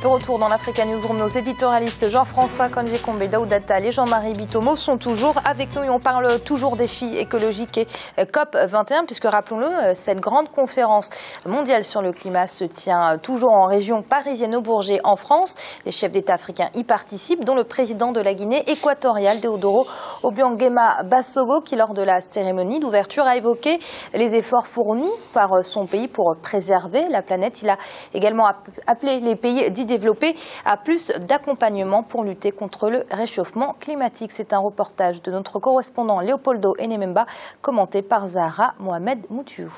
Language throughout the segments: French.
De retour dans l'Africa Newsroom, nos éditorialistes Jean-François Konje-Kombe, Daouda Tall et Jean-Marie Bitomo sont toujours avec nous et on parle toujours défis écologiques et COP21 puisque rappelons-le, cette grande conférence mondiale sur le climat se tient toujours en région parisienne au Bourget en France. Les chefs d'État africains y participent, dont le président de la Guinée équatoriale, Deodoro Obiang-Nguema Basogo, qui lors de la cérémonie d'ouverture a évoqué les efforts fournis par son pays pour préserver la planète. Il a également appelé les pays dits développés à plus d'accompagnement pour lutter contre le réchauffement climatique. C'est un reportage de notre correspondant Léopoldo Enememba, commenté par Zahra Mohamed Moutiou.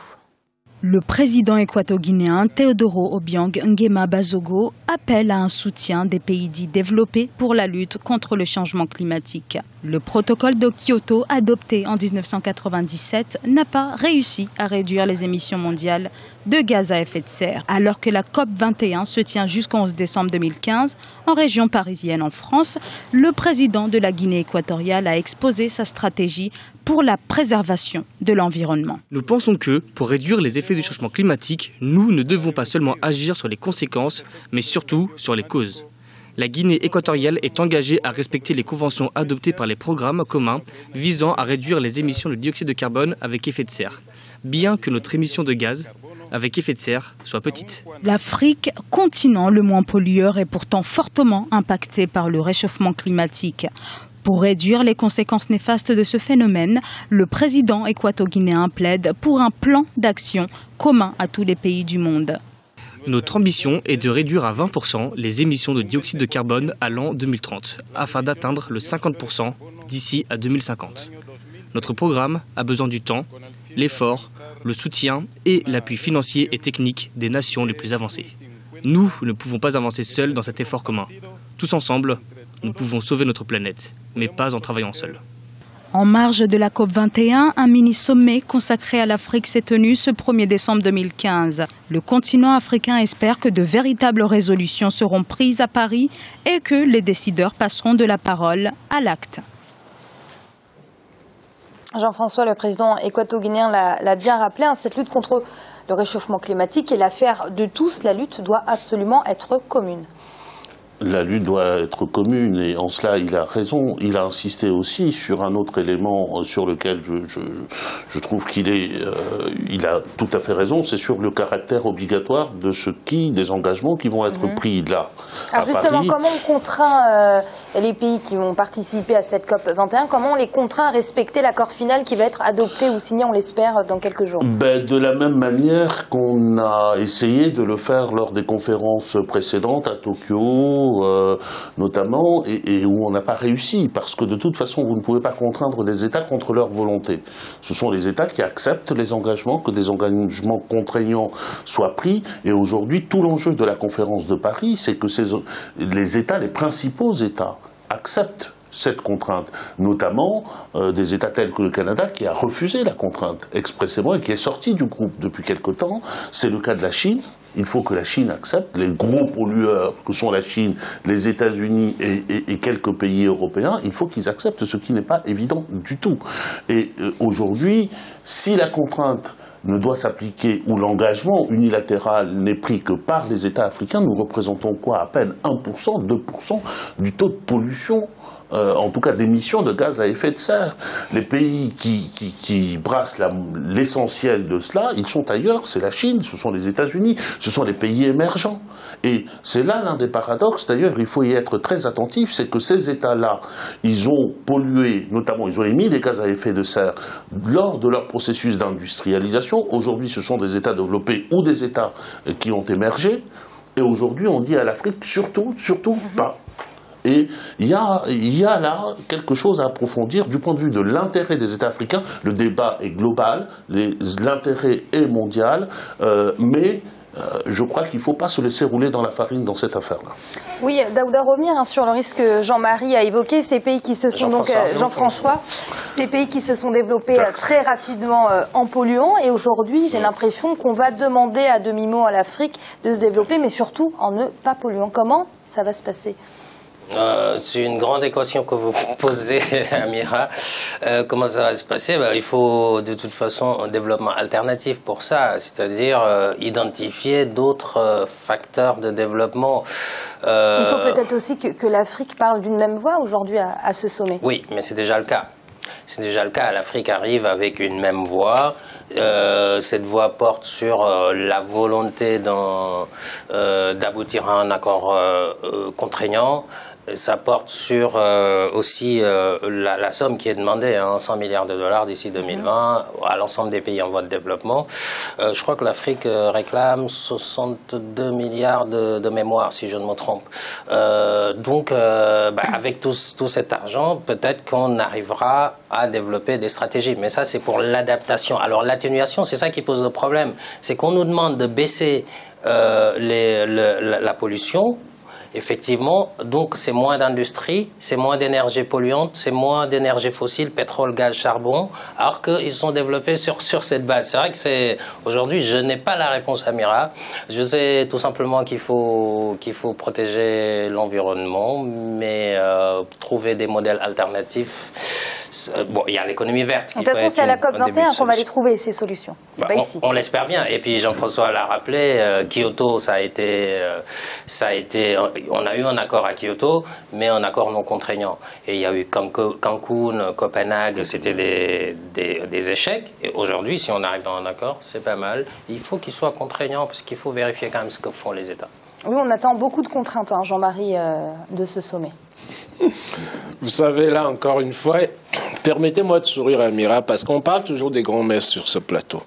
Le président équato-guinéen Teodoro Obiang-Nguema Basogo appelle à un soutien des pays dits développés pour la lutte contre le changement climatique. Le protocole de Kyoto, adopté en 1997, n'a pas réussi à réduire les émissions mondiales de gaz à effet de serre, alors que la COP21 se tient jusqu'au 11 décembre 2015 en région parisienne en France. Le président de la Guinée équatoriale a exposé sa stratégie pour la préservation de l'environnement. Nous pensons que, pour réduire les effets du changement climatique, nous ne devons pas seulement agir sur les conséquences, mais surtout sur les causes. La Guinée équatoriale est engagée à respecter les conventions adoptées par les programmes communs visant à réduire les émissions de dioxyde de carbone avec effet de serre, bien que notre émission de gaz avec effet de serre soit petite. L'Afrique, continent le moins pollueur, est pourtant fortement impacté par le réchauffement climatique. Pour réduire les conséquences néfastes de ce phénomène, le président équato-guinéen plaide pour un plan d'action commun à tous les pays du monde. Notre ambition est de réduire à 20% les émissions de dioxyde de carbone à l'an 2030, afin d'atteindre le 50% d'ici à 2050. Notre programme a besoin du temps, l'effort, le soutien et l'appui financier et technique des nations les plus avancées. Nous ne pouvons pas avancer seuls dans cet effort commun. Tous ensemble, nous pouvons sauver notre planète, mais pas en travaillant seuls. En marge de la COP21, un mini-sommet consacré à l'Afrique s'est tenu ce 1er décembre 2015. Le continent africain espère que de véritables résolutions seront prises à Paris et que les décideurs passeront de la parole à l'acte. Jean-François, le président équato-guinéen l'a bien rappelé, cette lutte contre le réchauffement climatique est l'affaire de tous. La lutte doit absolument être commune. La lutte doit être commune et en cela il a raison. Il a insisté aussi sur un autre élément sur lequel je trouve il a tout à fait raison, c'est sur le caractère obligatoire de des engagements qui vont être pris là. Alors justement, Paris. Comment on contraint les pays qui vont participer à cette COP21, comment on les contraint à respecter l'accord final qui va être adopté ou signé, on l'espère, dans quelques jours? De la même manière qu'on a essayé de le faire lors des conférences précédentes à Tokyo, notamment, et où on n'a pas réussi, parce que de toute façon, vous ne pouvez pas contraindre des États contre leur volonté. Ce sont les États qui acceptent les engagements, que des engagements contraignants soient pris, et aujourd'hui, tout l'enjeu de la conférence de Paris, c'est que les États, les principaux États, acceptent cette contrainte, notamment des États tels que le Canada qui a refusé la contrainte expressément et qui est sorti du groupe depuis quelque temps. C'est le cas de la Chine. Il faut que la Chine accepte, les gros pollueurs que sont la Chine, les États-Unis et quelques pays européens, il faut qu'ils acceptent, ce qui n'est pas évident du tout. Et aujourd'hui, si la contrainte ne doit s'appliquer, ou l'engagement unilatéral n'est pris que par les États africains, nous représentons quoi? À peine 1%, 2% du taux de pollution, en tout cas d'émissions de gaz à effet de serre. Les pays qui brassent l'essentiel de cela, ils sont ailleurs, c'est la Chine, ce sont les États-Unis, ce sont les pays émergents. Et c'est là l'un des paradoxes, d'ailleurs, il faut y être très attentif, c'est que ces États-là, ils ont pollué, notamment ils ont émis des gaz à effet de serre lors de leur processus d'industrialisation. Aujourd'hui, ce sont des États développés ou des États qui ont émergé. Et aujourd'hui, on dit à l'Afrique, surtout pas. Et il y a là quelque chose à approfondir du point de vue de l'intérêt des États africains. Le débat est global, l'intérêt est mondial, mais je crois qu'il ne faut pas se laisser rouler dans la farine dans cette affaire-là. Oui, Daouda, revenir sur le risque que Jean-Marie a évoqué, ces pays qui se sont Jean-François, ces pays qui se sont développés très rapidement en polluant, et aujourd'hui, j'ai l'impression qu'on va demander à demi-mot à l'Afrique de se développer, mais surtout en ne pas polluant. Comment ça va se passer? C'est une grande équation que vous posez, Amira. Comment ça va se passer? Il faut de toute façon un développement alternatif pour ça, c'est-à-dire identifier d'autres facteurs de développement. Il faut peut-être aussi que l'Afrique parle d'une même voix aujourd'hui à ce sommet. Oui, mais c'est déjà le cas. C'est déjà le cas. L'Afrique arrive avec une même voix. Cette voix porte sur la volonté d'aboutir à un accord contraignant. Ça porte sur aussi la somme qui est demandée, 100 milliards de dollars d'ici 2020 à l'ensemble des pays en voie de développement. Je crois que l'Afrique réclame 62 milliards de mémoire, si je ne me trompe. Donc, avec tout cet argent, peut-être qu'on arrivera à développer des stratégies. Mais ça, c'est pour l'adaptation. Alors, l'atténuation, c'est ça qui pose le problème. C'est qu'on nous demande de baisser la pollution. Effectivement, donc c'est moins d'industrie, c'est moins d'énergie polluante, c'est moins d'énergie fossile, pétrole, gaz, charbon, alors qu'ils sont développés sur cette base. C'est vrai que aujourd'hui, je n'ai pas la réponse, Amira. Je sais tout simplement qu'il faut protéger l'environnement, mais trouver des modèles alternatifs. Bon, il y a l'économie verte. De toute façon, c'est à la COP21 qu'on va les trouver, ces solutions. C'est pas ici. On l'espère bien. Et puis Jean-François l'a rappelé, Kyoto, ça a été, on a eu un accord à Kyoto, mais un accord non contraignant. Et il y a eu Cancun, Copenhague, c'était des échecs. Et aujourd'hui, si on arrive dans un accord, c'est pas mal. Il faut qu'il soit contraignant, parce qu'il faut vérifier quand même ce que font les États. Oui, on attend beaucoup de contraintes, Jean-Marie, de ce sommet. Vous savez, là, encore une fois, permettez-moi de sourire, Amira, parce qu'on parle toujours des grands-messes sur ce plateau.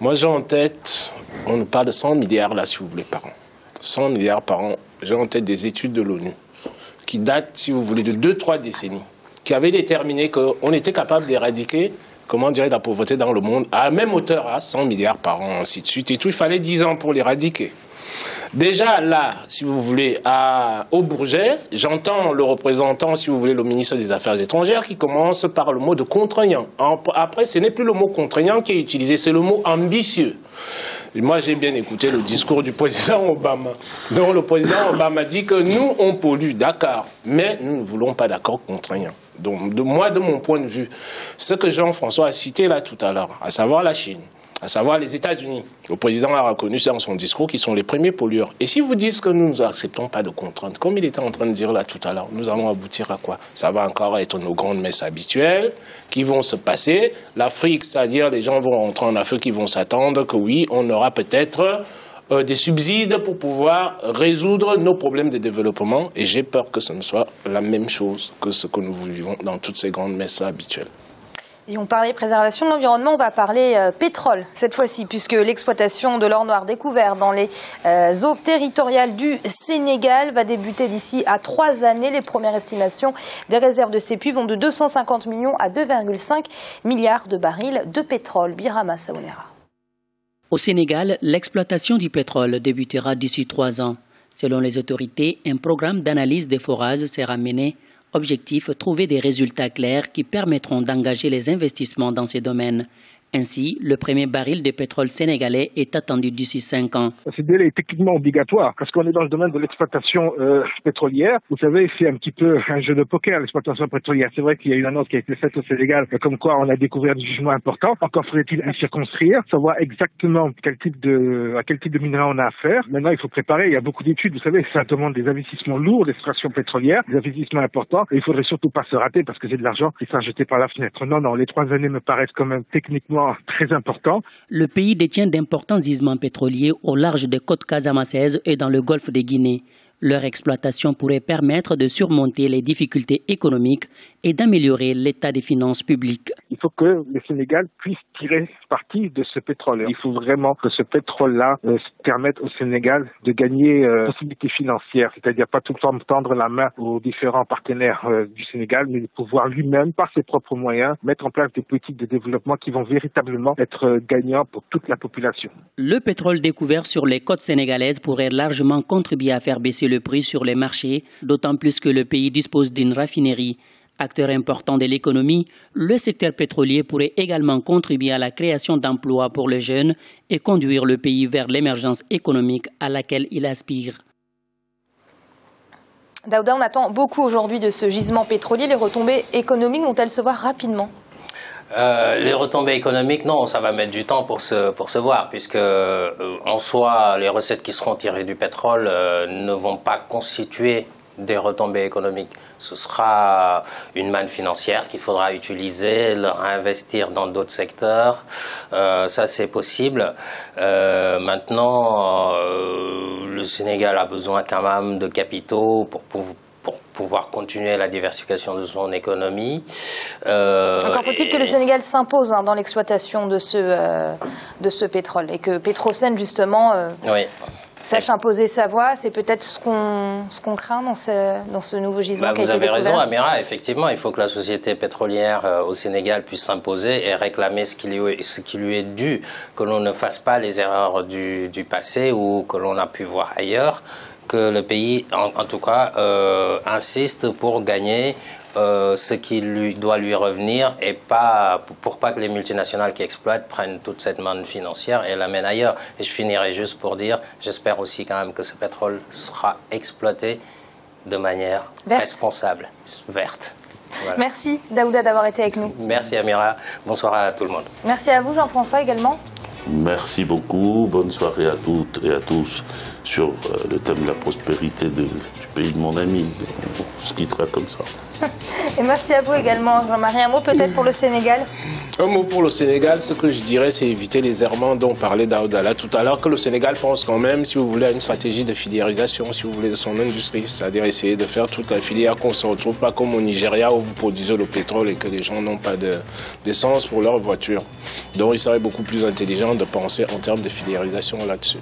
Moi, j'ai en tête, on nous parle de 100 milliards, là, si vous voulez, par an. 100 milliards par an. J'ai en tête des études de l'ONU qui datent, si vous voulez, de 2-3 décennies, qui avaient déterminé qu'on était capable d'éradiquer, comment dire, la pauvreté dans le monde à la même hauteur, à 100 milliards par an, ainsi de suite. Et tout, il fallait 10 ans pour l'éradiquer. Déjà là, si vous voulez, au Bourget, j'entends le représentant, si vous voulez, le ministre des Affaires étrangères qui commence par le mot de contraignant. Après, ce n'est plus le mot contraignant qui est utilisé, c'est le mot ambitieux. Et moi, j'ai bien écouté le discours du président Obama. Donc le président Obama dit que nous, on pollue, d'accord, mais nous ne voulons pas d'accord contraignant. Donc de mon point de vue, ce que Jean-François a cité là tout à l'heure, à savoir la Chine, à savoir les États-Unis. Le président a reconnu dans son discours qu'ils sont les premiers pollueurs. Et si vous dites que nous n'acceptons pas de contraintes, comme il était en train de dire là tout à l'heure, nous allons aboutir à quoi? Ça va encore être nos grandes messes habituelles qui vont se passer. L'Afrique, c'est-à-dire les gens vont rentrer en Afrique, qui vont s'attendre que oui, on aura peut-être des subsides pour pouvoir résoudre nos problèmes de développement. Et j'ai peur que ce ne soit la même chose que ce que nous vivons dans toutes ces grandes messes habituelles. Et on parlait préservation de l'environnement, on va parler pétrole cette fois-ci, puisque l'exploitation de l'or noir découvert dans les eaux territoriales du Sénégal va débuter d'ici à 3 années. Les premières estimations des réserves de ces puits vont de 250 millions à 2,5 milliards de barils de pétrole. Birama Saounera. Au Sénégal, l'exploitation du pétrole débutera d'ici 3 ans. Selon les autorités, un programme d'analyse des forages sera mené. Objectif, trouver des résultats clairs qui permettront d'engager les investissements dans ces domaines. Ainsi, le premier baril de pétrole sénégalais est attendu d'ici 5 ans. Ce délai est techniquement obligatoire parce qu'on est dans le domaine de l'exploitation pétrolière. Vous savez, c'est un petit peu un jeu de poker, l'exploitation pétrolière. C'est vrai qu'il y a une annonce qui a été faite au Sénégal comme quoi on a découvert des jugements importants. Encore faudrait-il un circonscrire, savoir exactement à quel type de minerai on a affaire. Maintenant, il faut préparer. Il y a beaucoup d'études. Vous savez, ça demande des investissements lourds d'extraction pétrolière, des investissements importants. Et il faudrait surtout pas se rater parce que c'est de l'argent qui sera jeté par la fenêtre. Non, les 3 années me paraissent quand même techniquement très important. Le pays détient d'importants gisements pétroliers au large des côtes casamançaises et dans le golfe de Guinée. Leur exploitation pourrait permettre de surmonter les difficultés économiques et d'améliorer l'état des finances publiques. Il faut que le Sénégal puisse tirer parti de ce pétrole. Il faut vraiment que ce pétrole-là permette au Sénégal de gagner possibilités financières, c'est-à-dire pas tout le temps tendre la main aux différents partenaires du Sénégal, mais de pouvoir lui-même, par ses propres moyens, mettre en place des politiques de développement qui vont véritablement être gagnants pour toute la population. Le pétrole découvert sur les côtes sénégalaises pourrait largement contribuer à faire baisser le prix sur les marchés, d'autant plus que le pays dispose d'une raffinerie. Acteur important de l'économie, le secteur pétrolier pourrait également contribuer à la création d'emplois pour les jeunes et conduire le pays vers l'émergence économique à laquelle il aspire. Daouda, on attend beaucoup aujourd'hui de ce gisement pétrolier. Les retombées économiques vont-elles se voir rapidement ? Les retombées économiques, non, ça va mettre du temps pour se voir, puisque en soi, les recettes qui seront tirées du pétrole ne vont pas constituer des retombées économiques. Ce sera une manne financière qu'il faudra utiliser, réinvestir dans d'autres secteurs. Ça, c'est possible. Maintenant, le Sénégal a besoin quand même de capitaux pour pouvoir continuer la diversification de son économie. Encore faut-il que le Sénégal s'impose dans l'exploitation de ce pétrole et que Petrosen, justement, sache imposer sa voix. C'est peut-être ce qu'on craint dans ce nouveau gisement qui a été découvert. Vous avez raison, Amira. Effectivement, il faut que la société pétrolière au Sénégal puisse s'imposer et réclamer ce qui lui est dû, que l'on ne fasse pas les erreurs du passé ou que l'on a pu voir ailleurs, que le pays, en tout cas, insiste pour gagner ce qui doit lui revenir et pour pas que les multinationales qui exploitent prennent toute cette manne financière et l'amènent ailleurs. Et je finirai juste pour dire, j'espère aussi quand même que ce pétrole sera exploité de manière responsable, verte. Voilà. Merci Daouda d'avoir été avec nous. Merci Amira, bonsoir à tout le monde. Merci à vous Jean-François également. Merci beaucoup, bonne soirée à toutes et à tous sur le thème de la prospérité du pays de mon ami. On se quittera comme ça. Et merci à vous également Jean-Marie. Un mot peut-être pour le Sénégal? Un mot pour le Sénégal, ce que je dirais, c'est éviter les errements dont parlait Daouda tout à l'heure, que le Sénégal pense quand même, si vous voulez, à une stratégie de filiérisation, si vous voulez, de son industrie, c'est-à-dire essayer de faire toute la filière, qu'on ne se retrouve pas comme au Nigeria où vous produisez le pétrole et que les gens n'ont pas d'essence pour leur voiture. Donc il serait beaucoup plus intelligent de penser en termes de filiérisation là-dessus.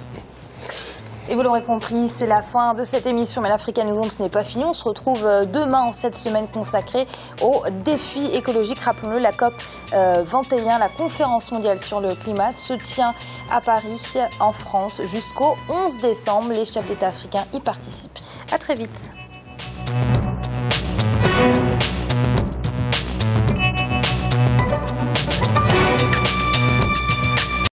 Et vous l'aurez compris, c'est la fin de cette émission, mais l'Africa Newsroom, ce n'est pas fini. On se retrouve demain en cette semaine consacrée aux défis écologiques. Rappelons-le, la COP 21, la conférence mondiale sur le climat, se tient à Paris, en France, jusqu'au 11 décembre. Les chefs d'État africains y participent. À très vite.